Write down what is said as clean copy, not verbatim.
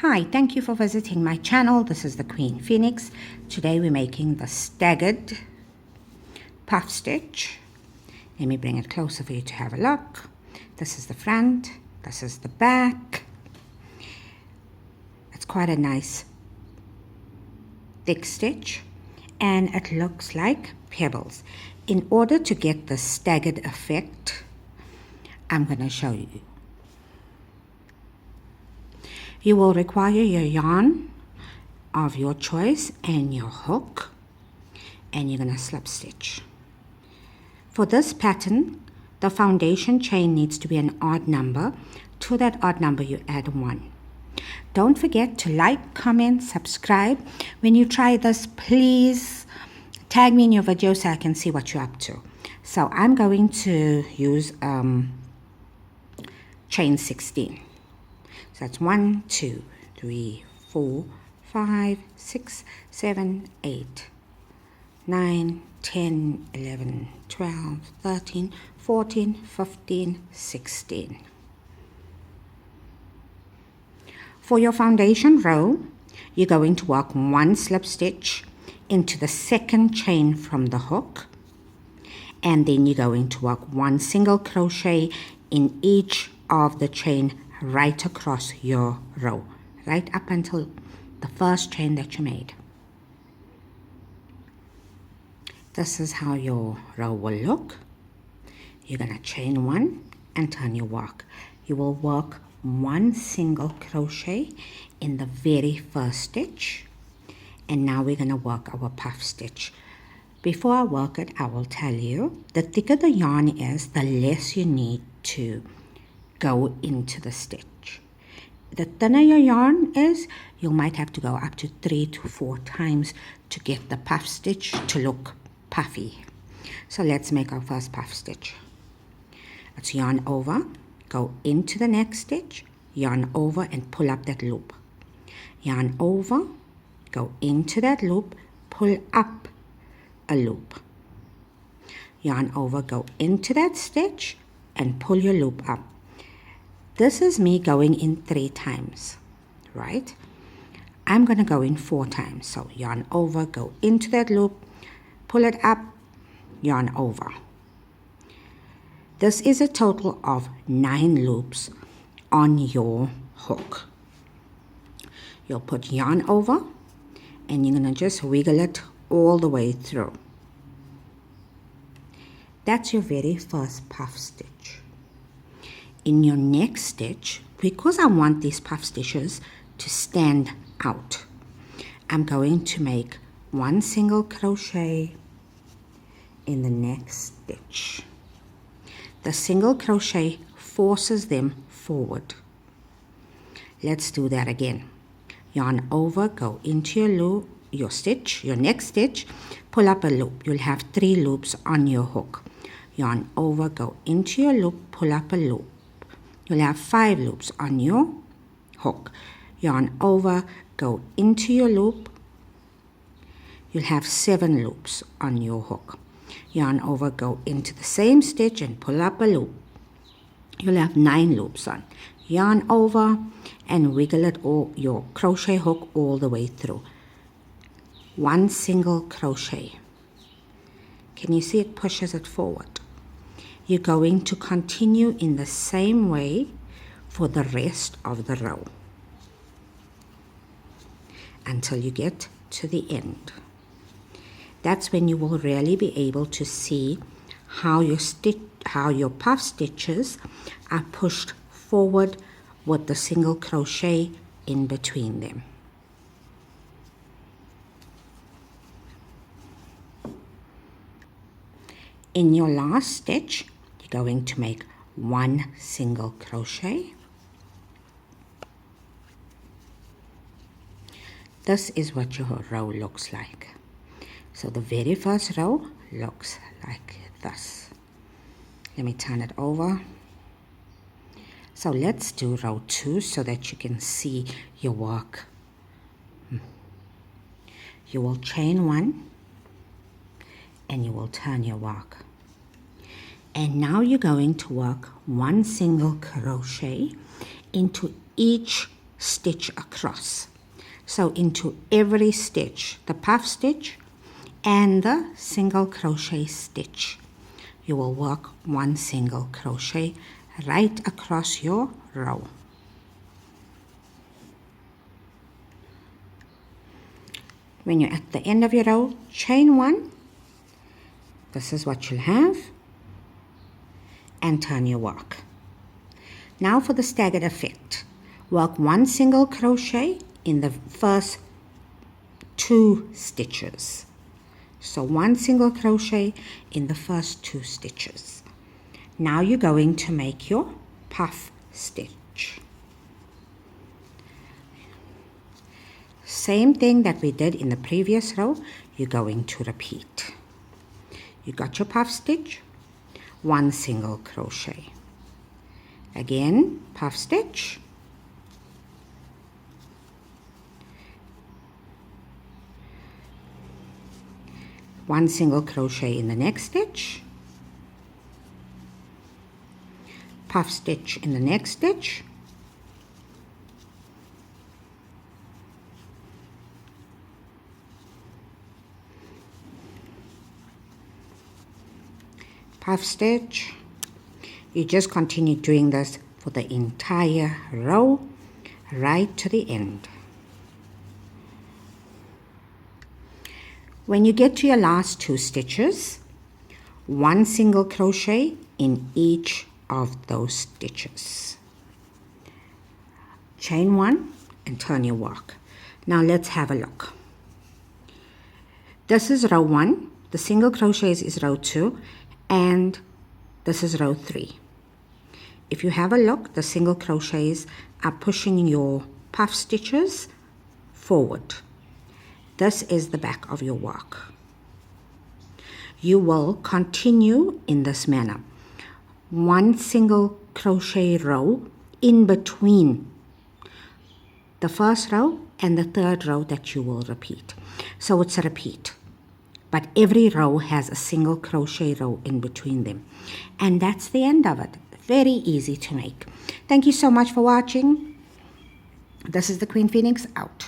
Hi, thank you for visiting my channel. This is the Queen Phoenix. Today we're making the staggered puff stitch. Let me bring it closer for you to have a look. This is the front, this is the back. It's quite a nice thick stitch and it looks like pebbles. In order to get the staggered effect, I'm going to show you. You will require your yarn of your choice and your hook, and you're going to slip stitch. For this pattern, the foundation chain needs to be an odd number. To that odd number, you add 1. Don't forget to like, comment, subscribe. When you try this, please tag me in your video so I can see what you're up to. So I'm going to use chain 16. So that's 1, 2, 3, 4, 5, 6, 7, 8, 9, 10, 11, 12, 13, 14, 15, 16. For your foundation row, you're going to work 1 slip stitch into the second chain from the hook, and then you're going to work 1 single crochet in each of the chain right across your row, right up until the first chain that you made. This is how your row will look. You're going to chain 1 and turn your work. You will work 1 single crochet in the very first stitch, and now we're going to work our puff stitch. Before I work it, I will tell you, the thicker the yarn is, the less you need to go into the stitch. The thinner your yarn is, you might have to go up to 3 to 4 times to get the puff stitch to look puffy. So let's make our first puff stitch. Let's yarn over, go into the next stitch, yarn over and pull up that loop. Yarn over, go into that loop, pull up a loop. Yarn over, go into that stitch and pull your loop up. This is me going in 3 times, right? I'm going to go in 4 times. So yarn over, go into that loop, pull it up, yarn over. This is a total of 9 loops on your hook. You'll put yarn over and you're going to just wiggle it all the way through. That's your very first puff stitch. In your next stitch, because I want these puff stitches to stand out, I'm going to make 1 single crochet in the next stitch. The single crochet forces them forward. Let's do that again. Yarn over, go into your loop, your next stitch, pull up a loop. You'll have 3 loops on your hook. Yarn over, go into your loop, pull up a loop. You'll have 5 loops on your hook. Yarn over, go into your loop. You'll have 7 loops on your hook. Yarn over, go into the same stitch and pull up a loop. You'll have 9 loops on. Yarn over and wiggle it all, your crochet hook all the way through. 1 single crochet. Can you see it pushes it forward? You're going to continue in the same way for the rest of the row until you get to the end. That's when you will really be able to see how your puff stitches are pushed forward with the single crochet in between them. In your last stitch, you're going to make 1 single crochet. This is what your row looks like. So the very first row looks like this. Let me turn it over. So let's do row 2 so that you can see your work. You will chain 1 and you will turn your work. And now you're going to work 1 single crochet into each stitch across. So into every stitch, the puff stitch and the single crochet stitch, you will work 1 single crochet right across your row. When you're at the end of your row, chain 1. This is what you'll have, and turn your work. Now for the staggered effect, work 1 single crochet in the first 2 stitches. So 1 single crochet in the first 2 stitches. Now you're going to make your puff stitch. Same thing that we did in the previous row, you're going to repeat. You got your puff stitch, 1 single crochet. Again, puff stitch, one single crochet in the next stitch, puff stitch in the next stitch, puff stitch. You just continue doing this for the entire row right to the end. When you get to your last 2 stitches, 1 single crochet in each of those stitches. Chain 1 and turn your work. Now let's have a look. This is row 1, the single crochets is row 2, and this is row 3. If you have a look, the single crochets are pushing your puff stitches forward. This is the back of your work. You will continue in this manner. 1 single crochet row in between the first row and the third row that you will repeat. So it's a repeat, but every row has a single crochet row in between them. And that's the end of it. Very easy to make. Thank you so much for watching. This is the Queen Phoenix out.